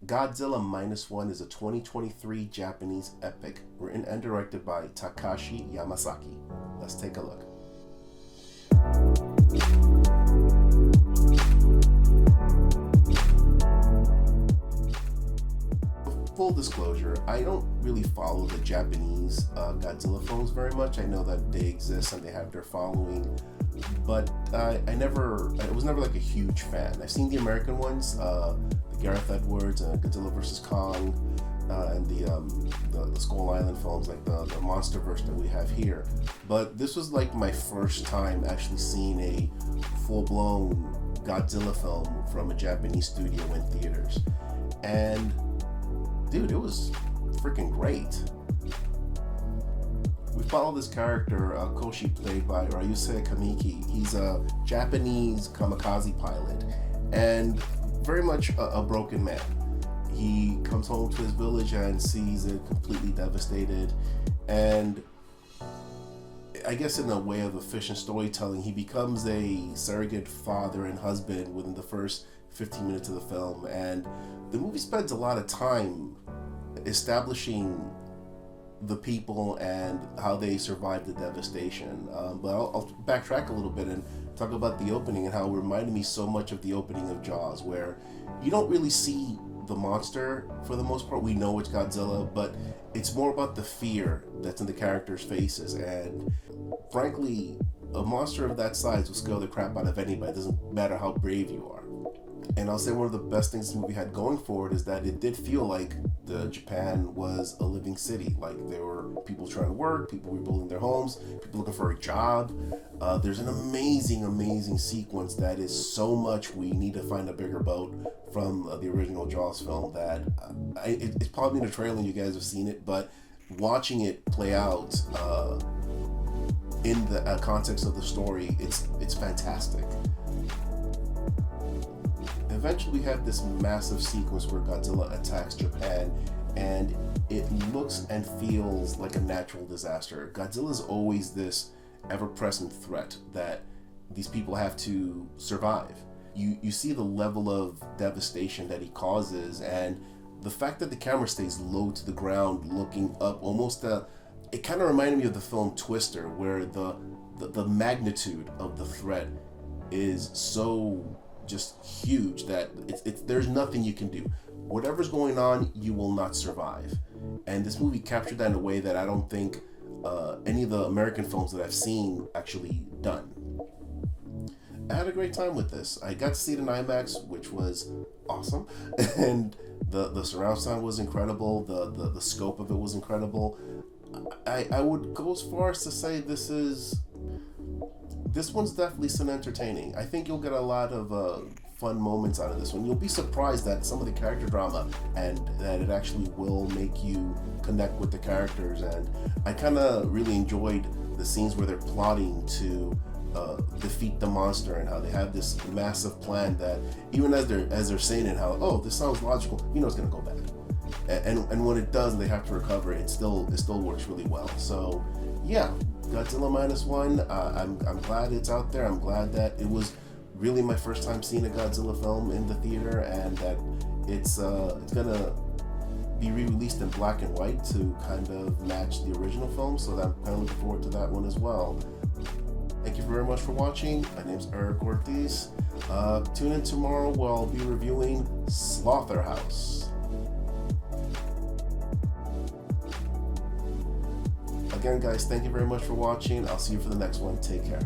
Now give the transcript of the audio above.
Godzilla Minus One is a 2023 Japanese epic written and directed by Takashi Yamasaki. Let's take a look. Full disclosure, I don't really follow the Japanese Godzilla films very much. I know that they exist and they have their following, but I was never like a huge fan. I've seen the American ones, the Gareth Edwards and Godzilla vs. Kong, and the Skull Island films, like the MonsterVerse that we have here. But this was like my first time actually seeing a full-blown Godzilla film from a Japanese studio in theaters. And dude, it was freaking great. We follow this character, Koshi, played by Ryusei Kamiki. He's a Japanese kamikaze pilot and very much a broken man. He comes home to his village and sees it completely devastated, and I guess in a way of efficient storytelling, he becomes a surrogate father and husband within the first 15 minutes of the film, and the movie spends a lot of time establishing the people and how they survived the devastation. But I'll backtrack a little bit and talk about the opening and how it reminded me so much of the opening of Jaws, where you don't really see the monster for the most part. We know it's Godzilla, but it's more about the fear that's in the characters' faces. And frankly, a monster of that size will scare the crap out of anybody. It doesn't matter how brave you are. And I'll say one of the best things this movie had going for it is that it did feel like Japan was a living city. Like, there were people trying to work, people rebuilding their homes, people looking for a job. There's an amazing sequence that is so much we need to find a bigger boat from the original Jaws film that it's probably in the trailer and you guys have seen it, but watching it play out in the context of the story, it's fantastic. Eventually we have this massive sequence where Godzilla attacks Japan, and it looks and feels like a natural disaster. Godzilla is always this ever-present threat that these people have to survive. You see the level of devastation that he causes, and the fact that the camera stays low to the ground looking up, almost it kind of reminded me of the film Twister, where the magnitude of the threat is so just huge that there's nothing you can do. Whatever's going on, you will not survive. And this movie captured that in a way that I don't think any of the American films that I've seen actually done. I had a great time with this. I got to see it in IMAX, which was awesome, and the surround sound was incredible. The scope of it was incredible. I would go as far as to say this one's definitely Cinentertaining. I think you'll get a lot of fun moments out of this one. You'll be surprised that some of the character drama and that it actually will make you connect with the characters. And I kind of really enjoyed the scenes where they're plotting to defeat the monster, and how they have this massive plan that even as they're saying it, how, oh, this sounds logical, you know it's gonna go bad. And when it does and they have to recover it, it still works really well. So yeah, Godzilla Minus One, I'm glad it's out there. I'm glad that it was really my first time seeing a Godzilla film in the theater, and that it's gonna be re-released in black and white to kind of match the original film, so that I'm kind of looking forward to that one as well. Thank you very much for watching. My name's Eric Ortiz. Tune in tomorrow where I'll be reviewing Slaughterhouse. Again, guys, thank you very much for watching. I'll see you for the next one. Take care.